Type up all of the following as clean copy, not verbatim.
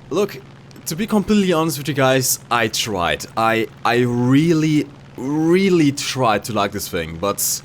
Look, to be completely honest with you guys, I tried. I really tried to like this thing, but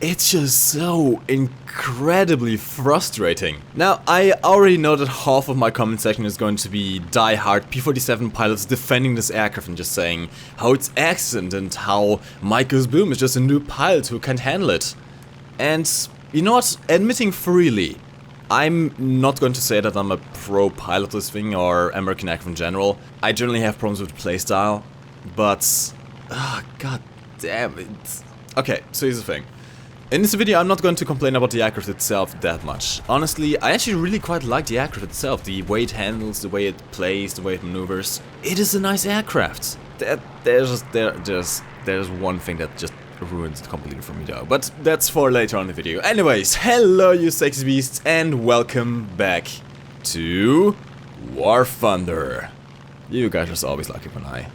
it's just so incredibly frustrating. Now, I already know that half of my comment section is going to be die-hard P-47 pilots defending this aircraft and just saying how it's excellent and how MikeGoesBoom is just a new pilot who can't handle it. And you know what? Admitting freely, I'm not going to say that I'm a pro pilot of this thing or American aircraft in general. I generally have problems with playstyle, but god damn it. Okay, so here's the thing. In this video, I'm not going to complain about the aircraft itself that much. Honestly, I actually really quite like the aircraft itself. The way it handles, the way it plays, the way it maneuvers. It is a nice aircraft. There's one thing that just ruins it completely for me though. But that's for later on in the video. Anyways, hello you sexy beasts and welcome back to War Thunder. You guys just always like it when I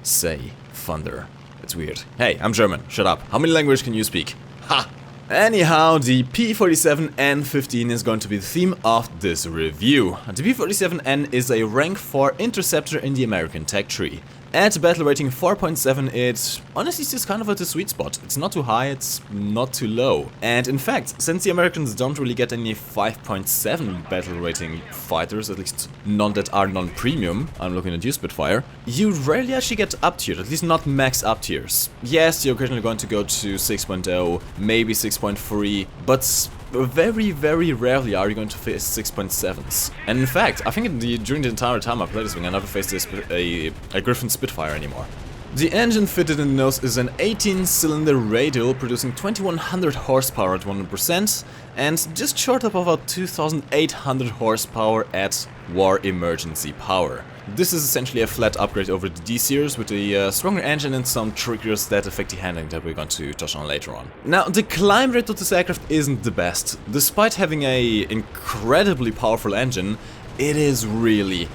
say thunder. It's weird. Hey, I'm German. Shut up. How many languages can you speak? Ha! Anyhow, the P-47N-15 is going to be the theme of this review. The P-47N is a rank 4 interceptor in the American tech tree. At battle rating 4.7, it honestly sits kind of at a sweet spot. It's not too high, it's not too low. And in fact, since the Americans don't really get any 5.7 battle rating fighters, at least none that are non-premium, I'm looking at you, Spitfire, you rarely actually get up tiers, at least not max up tiers. Yes, you're occasionally going to go to 6.0, maybe 6.3, but very rarely are you going to face 6.7s. And in fact, I think during the entire time I played this thing, I never faced a Griffin Spitfire anymore. The engine fitted in the nose is an 18-cylinder radial producing 2100 horsepower at 100% and just short of about 2800 horsepower at war emergency power. This is essentially a flat upgrade over the D-Series with a stronger engine and some triggers that affect the handling that we're going to touch on later on. Now, the climb rate of this aircraft isn't the best. Despite having a incredibly powerful engine, it is really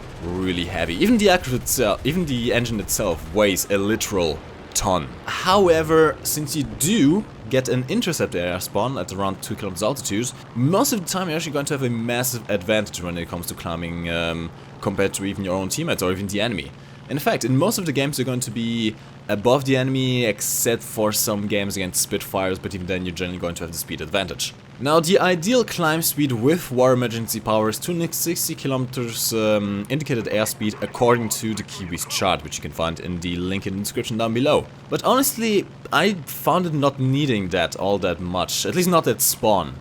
heavy. Even the aircraft itself, even the engine itself weighs a literal ton. However, since you do get an intercept air spawn at around 2 km altitude, most of the time you're actually going to have a massive advantage when it comes to climbing compared to even your own teammates or even the enemy. In fact, in most of the games you're going to be above the enemy, except for some games against Spitfires, but even then you're generally going to have the speed advantage. Now, the ideal climb speed with war emergency power is 260 km indicated airspeed according to the Kiwi's chart, which you can find in the link in the description down below. But honestly, I found it not needing that all that much, at least not at spawn.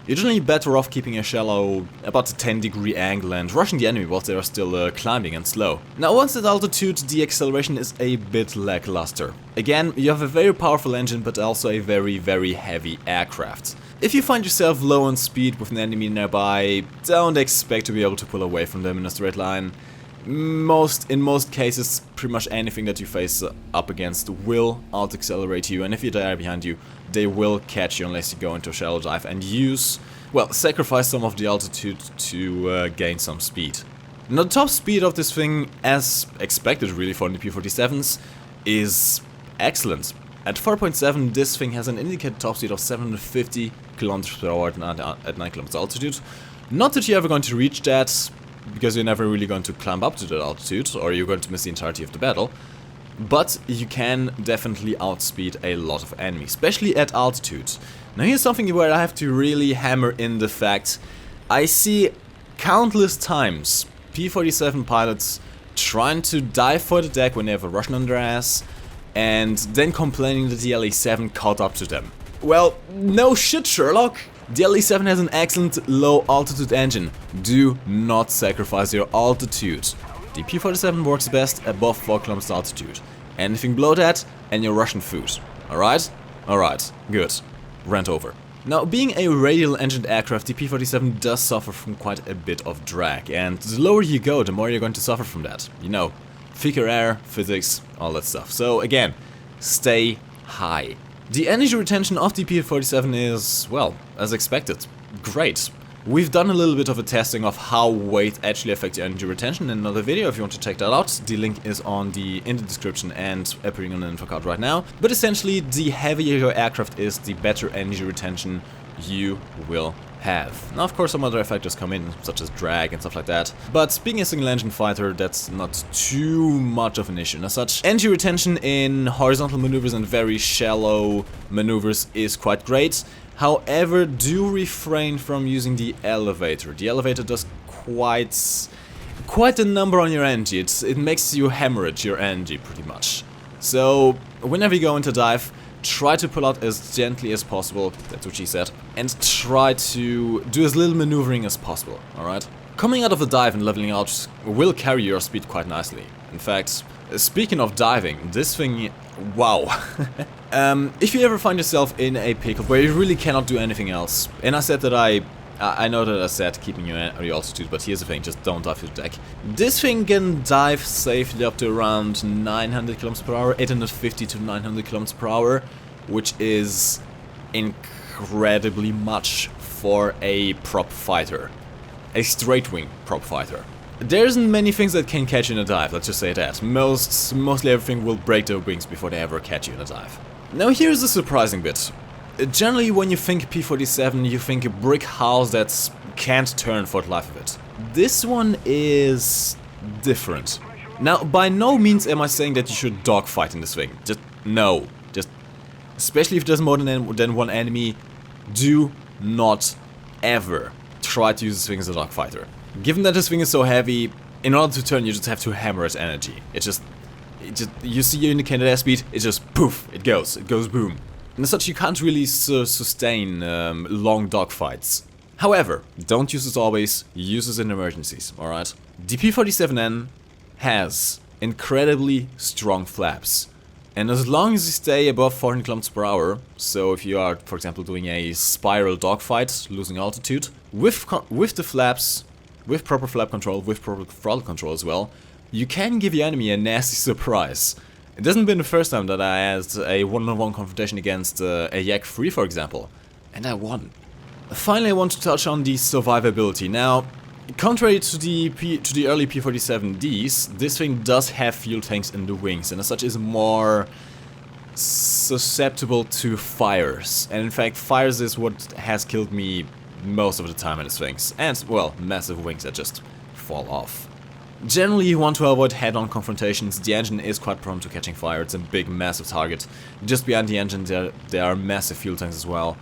You're generally better off keeping a shallow, about a 10-degree angle and rushing the enemy whilst they are still climbing and slow. Now, once at altitude, the acceleration is a bit lackluster. Again, you have a very powerful engine, but also a very heavy aircraft. If you find yourself low on speed with an enemy nearby, don't expect to be able to pull away from them in a straight line. In most cases, pretty much anything that you face up against will out-accelerate you, and if they are behind you, they will catch you unless you go into a shallow dive and sacrifice some of the altitude to gain some speed. Now, the top speed of this thing, as expected really for the P-47s, is excellent. At 4.7, this thing has an indicated top speed of 750 km per hour at 9 km altitude. Not that you're ever going to reach that, because you're never really going to climb up to that altitude, or you're going to miss the entirety of the battle. But you can definitely outspeed a lot of enemies, especially at altitude. Now here's something where I have to really hammer in the fact I see countless times P-47 pilots trying to dive for the deck when they have a Russian on their ass, and then complaining that the LA-7 caught up to them. Well, no shit, Sherlock! The LA-7 has an excellent low altitude engine. Do not sacrifice your altitude. The P-47 works best above 4 km altitude. Anything below that, and you're Russian food. Alright? Alright, good. Rant over. Now, being a radial engined aircraft, the P-47 does suffer from quite a bit of drag, and the lower you go, the more you're going to suffer from that. You know, thicker air, physics, all that stuff. So again, stay high. The energy retention of the P-47 is, well, as expected, great. We've done a little bit of a testing of how weight actually affects your energy retention in another video if you want to check that out. The link is in the description and appearing on the info card right now. But essentially, the heavier your aircraft is, the better energy retention you will have. Now, of course, some other factors come in, such as drag and stuff like that, but being a single-engine fighter, that's not too much of an issue. As such, energy retention in horizontal maneuvers and very shallow maneuvers is quite great. However, do refrain from using the elevator. The elevator does quite a number on your energy. It makes you hemorrhage your energy, pretty much. So, whenever you go into dive, try to pull out as gently as possible, that's what she said, and try to do as little maneuvering as possible, alright? Coming out of the dive and leveling out will carry your speed quite nicely. In fact, speaking of diving, this thing, wow. If you ever find yourself in a pickle where you really cannot do anything else, and I said that I know that I said keeping your altitude, but here's the thing, just don't dive to the deck. This thing can dive safely up to around 900 km per hour, 850 to 900 km per hour, which is incredibly much for a prop fighter. A straight wing prop fighter. There isn't many things that can catch you in a dive, let's just say that. Mostly everything will break their wings before they ever catch you in a dive. Now here's the surprising bit. Generally, when you think P-47, you think a brick house that can't turn for the life of it. This one is different. Now, by no means am I saying that you should dogfight in this thing. Just no. Just, especially if there's more than one enemy, do not ever try to use this thing as a dogfighter. Given that this thing is so heavy, in order to turn, you just have to hammer its energy. You see your indicated airspeed, it just poof, it goes boom. And as such, you can't really sustain long dogfights. However, don't use this always, use this in emergencies, alright? The P-47N has incredibly strong flaps. And as long as you stay above 400 km per hour, so if you are, for example, doing a spiral dogfight, losing altitude, with the flaps, with proper flap control, with proper throttle control as well, you can give your enemy a nasty surprise. It hasn't been the first time that I had a one-on-one confrontation against a Yak 3, for example, and I won. Finally, I want to touch on the survivability. Now, contrary to the early P-47Ds, this thing does have fuel tanks in the wings, and as such is more susceptible to fires. And in fact, fires is what has killed me most of the time in these things. And, well, massive wings that just fall off. Generally, you want to avoid head-on confrontations. The engine is quite prone to catching fire. It's a big, massive target. Just behind the engine, there are massive fuel tanks as well.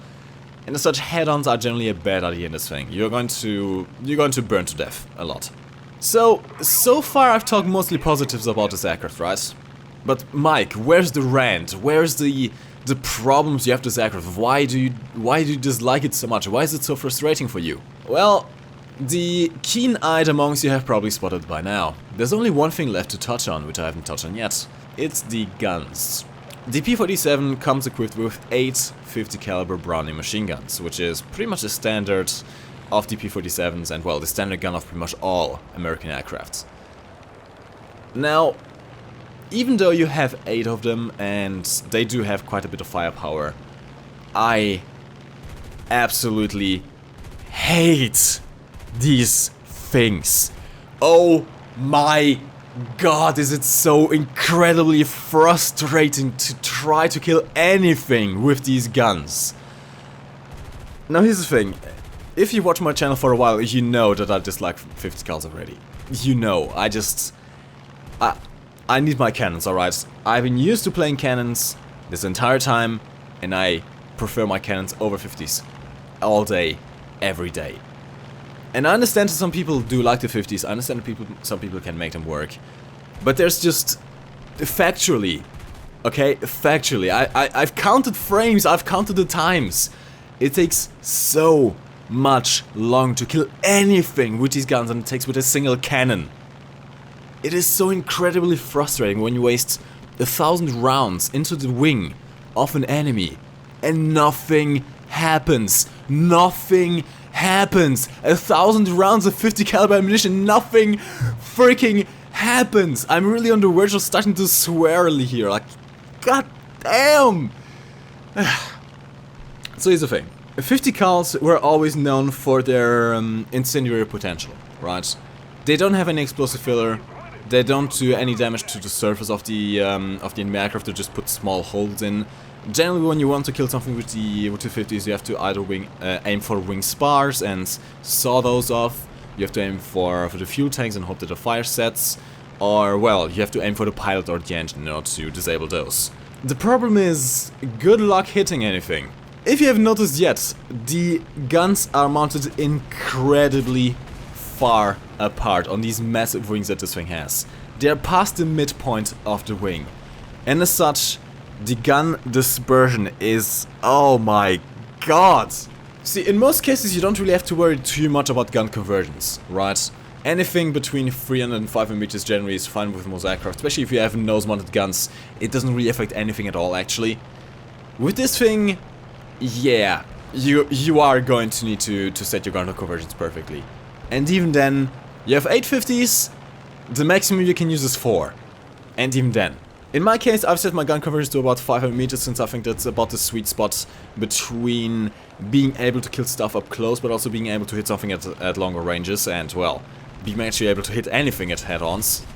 And as such, head-ons are generally a bad idea in this thing. You're going to burn to death a lot. So far I've talked mostly positives about this aircraft, right? But Mike, where's the rant? Where's the problems you have with this aircraft? Why do you dislike it so much? Why is it so frustrating for you? Well, the keen-eyed amongst you have probably spotted it by now. There's only one thing left to touch on, which I haven't touched on yet. It's the guns. The P-47 comes equipped with 8 50 caliber Browning machine guns, which is pretty much the standard of the P-47s and, well, the standard gun of pretty much all American aircrafts. Now, even though you have 8 of them and they do have quite a bit of firepower, I absolutely hate these things. Oh my god, is it so incredibly frustrating to try to kill anything with these guns. Now here's the thing, if you watch my channel for a while, you know that I dislike 50 cals already. You know, I need my cannons, alright? I've been used to playing cannons this entire time, and I prefer my cannons over 50s all day, every day. And I understand that some people do like the 50s, I understand that some people can make them work. But there's just, factually, okay, factually, I've counted frames, I've counted the times. It takes so much long to kill anything with these guns than it takes with a single cannon. It is so incredibly frustrating when you waste 1,000 rounds into the wing of an enemy and nothing happens. Nothing happens. 1,000 rounds of 50 caliber ammunition, nothing freaking happens. I'm really on the verge of starting to swear here, like, god damn. So here's the thing. 50 cals were always known for their incendiary potential, right? They don't have any explosive filler. They don't do any damage to the surface of the enemy aircraft. They just put small holes in. Generally, when you want to kill something with the 50s, you have to either aim for wing spars and saw those off. You have to aim for the fuel tanks and hope that the fire sets. Or, well, you have to aim for the pilot or the engine in order to disable those. The problem is, good luck hitting anything. If you haven't noticed yet, the guns are mounted incredibly far apart on these massive wings that this thing has. They are past the midpoint of the wing. And as such, the gun dispersion is... oh my god! See, in most cases you don't really have to worry too much about gun conversions, right? Anything between 300 and 500 meters generally is fine with most aircraft, especially if you have nose-mounted guns. It doesn't really affect anything at all, actually. With this thing, yeah, you are going to need to set your gun conversions perfectly. And even then, you have 850s, the maximum you can use is 4. And even then. In my case, I've set my gun conversions to about 500 meters, since I think that's about the sweet spot between being able to kill stuff up close, but also being able to hit something at longer ranges, and, well, being actually able to hit anything at head-ons.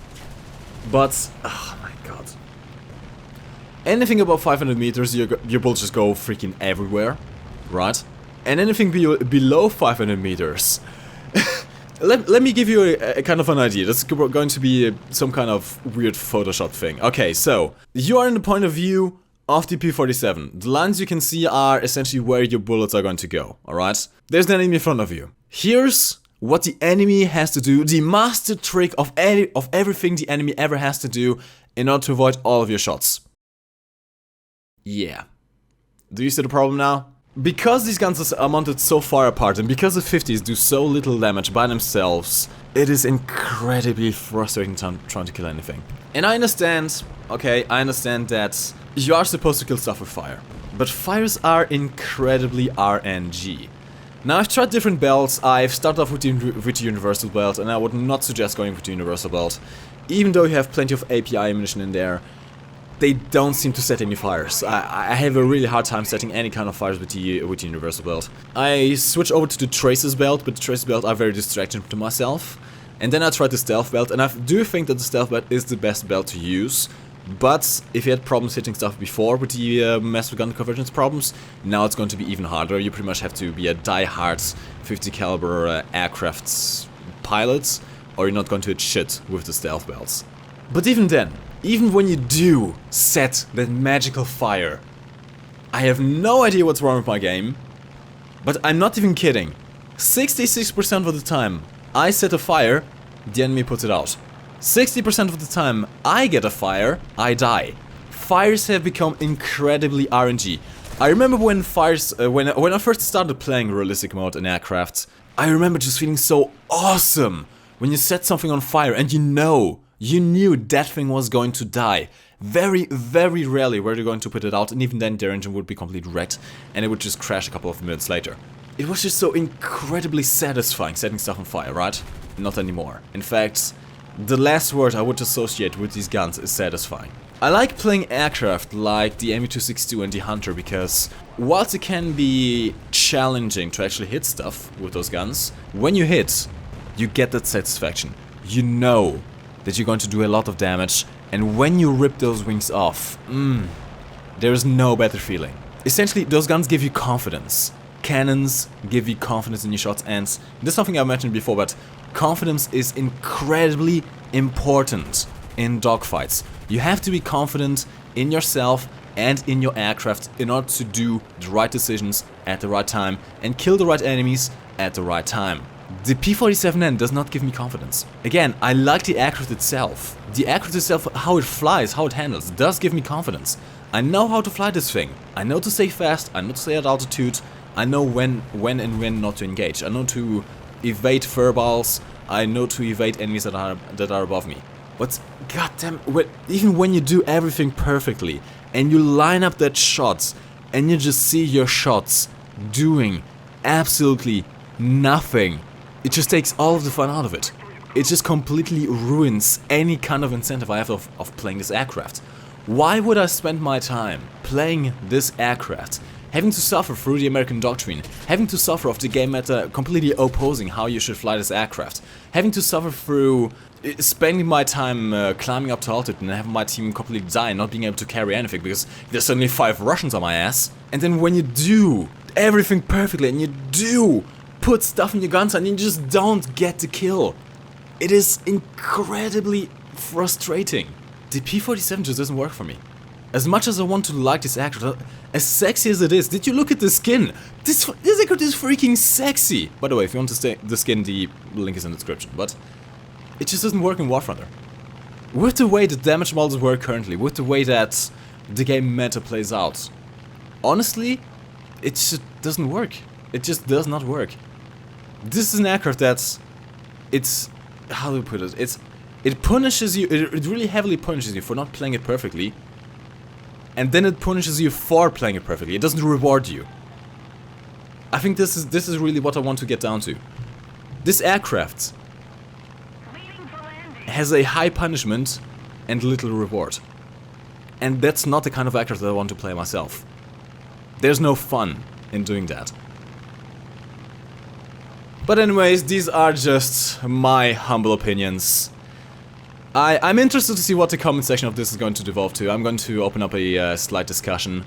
But, oh my god. Anything above 500 meters, your bullets just go freaking everywhere, right? And anything below 500 meters... Let me give you a kind of an idea. That's going to be some kind of weird Photoshop thing. Okay, so, you are in the point of view of the P-47. The lines you can see are essentially where your bullets are going to go, alright? There's an enemy in front of you. Here's what the enemy has to do, the master trick of everything the enemy ever has to do in order to avoid all of your shots. Yeah. Do you see the problem now? Because these guns are mounted so far apart, and because the 50s do so little damage by themselves, it is incredibly frustrating trying to kill anything. And I understand, okay, I understand that you are supposed to kill stuff with fire. But fires are incredibly RNG. Now, I've tried different belts. I've started off with the universal belt, and I would not suggest going with the universal belt. Even though you have plenty of API ammunition in there, they don't seem to set any fires. I have a really hard time setting any kind of fires with the universal belt. I switched over to the traces belt, but the traces belt are very distracting to myself. And then I tried the stealth belt, and I do think that the stealth belt is the best belt to use. But if you had problems hitting stuff before with the massive gun convergence problems, now it's going to be even harder. You pretty much have to be a die-hard 50 caliber aircraft pilot, or you're not going to hit shit with the stealth belts. But even then, even when you do set that magical fire, I have no idea what's wrong with my game, but I'm not even kidding. 66% of the time I set a fire, the enemy puts it out. 60% of the time I get a fire, I die. Fires have become incredibly RNG. I remember when fires, when I first started playing realistic mode in aircraft, I remember just feeling so awesome when you set something on fire and you knew that thing was going to die. Very, very rarely were they going to put it out, and even then their engine would be completely wrecked and it would just crash a couple of minutes later. It was just so incredibly satisfying setting stuff on fire, right? Not anymore. In fact, the last word I would associate with these guns is satisfying. I like playing aircraft like the ME-262 and the Hunter because whilst it can be challenging to actually hit stuff with those guns, when you hit, you get that satisfaction. You know that you're going to do a lot of damage, and when you rip those wings off, there is no better feeling. Essentially, those guns give you confidence. Cannons give you confidence in your shots, and this is something I mentioned before, but confidence is incredibly important in dogfights. You have to be confident in yourself and in your aircraft in order to do the right decisions at the right time and kill the right enemies at the right time. The P-47N does not give me confidence. Again, I like the aircraft itself. The aircraft itself, how it flies, how it handles, does give me confidence. I know how to fly this thing. I know to stay fast, I know to stay at altitude, I know when and when not to engage. I know to evade furballs, I know to evade enemies that are above me. But goddamn, even when you do everything perfectly, and you line up that shots, and you just see your shots doing absolutely nothing, it just takes all of the fun out of it. It just completely ruins any kind of incentive I have of playing this aircraft. Why would I spend my time playing this aircraft having to suffer through the American doctrine, having to suffer of the game meta completely opposing how you should fly this aircraft, having to suffer through spending my time climbing up to altitude and having my team completely die, not being able to carry anything because there's suddenly 5 Russians on my ass. And then when you do everything perfectly and you do put stuff in your guns and you just don't get the kill, it is incredibly frustrating. The P-47 just doesn't work for me. As much as I want to like this aircraft, as sexy as it is, did you look at the skin? This aircraft is freaking sexy! By the way, if you want to stay the skin, the link is in the description, but it just doesn't work in War Thunder. With the way the damage models work currently, with the way that the game meta plays out, honestly, it just doesn't work. It just does not work. This is an aircraft that's... how do I put it? It punishes you, it really heavily punishes you for not playing it perfectly. And then it punishes you for playing it perfectly. It doesn't reward you. I think this is really what I want to get down to. This aircraft has a high punishment and little reward. And that's not the kind of aircraft that I want to play myself. There's no fun in doing that. But anyways, these are just my humble opinions. I'm interested to see what the comment section of this is going to devolve to. I'm going to open up a slight discussion.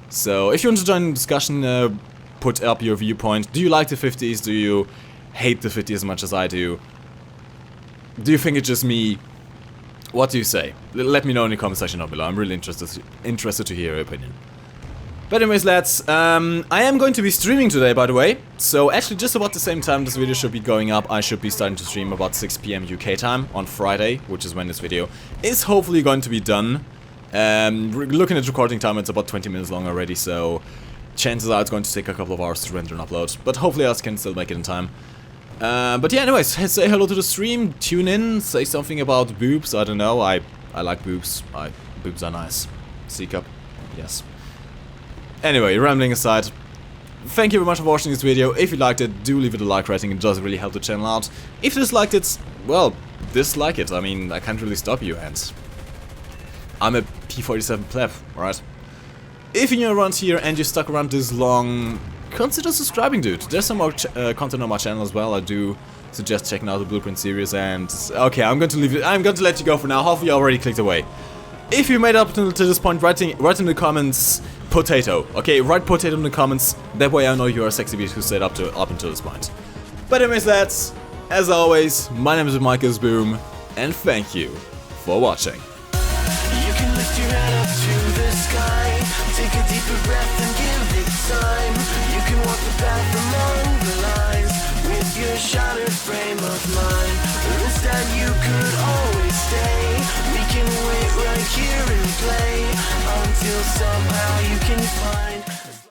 So if you want to join the discussion, put up your viewpoint. Do you like the 50s? Do you hate the 50s as much as I do? Do you think it's just me? What do you say? Let me know in the comment section down below. I'm really interested to hear your opinion. But anyways, lads, I am going to be streaming today, by the way. So actually just about the same time this video should be going up, I should be starting to stream about 6 PM UK time on Friday, which is when this video is hopefully going to be done. Looking at recording time, it's about 20 minutes long already, so chances are it's going to take a couple of hours to render and upload. But hopefully I can still make it in time. But yeah, anyways, say hello to the stream, tune in, say something about boobs, I don't know, I like boobs, boobs are nice. C-cup, yes. Anyway, rambling aside, thank you very much for watching this video. If you liked it, do leave it a like rating, it does really help the channel out. If you disliked it, well, dislike it, I mean, I can't really stop you, and I'm a P-47 pleb, alright? If you're new around here and you're stuck around this long, consider subscribing, dude. There's some more content on my channel as well. I do suggest checking out the Blueprint series, and okay, I'm going to leave it. I'm going to let you go for now. Hopefully you already clicked away. If you made it up to this point, write in the comments potato. Okay, write potato in the comments. That way I know you're a sexy beast who stayed up until this point. But anyways, lads, as always, my name is MikeGoesBoom, and thank you for watching. You can lift your head up to the sky, take a deeper breath and give it time. You can walk the path among the lines with your shattered frame of mind. Or instead you could always stay. We can wait right here and play until somehow you can find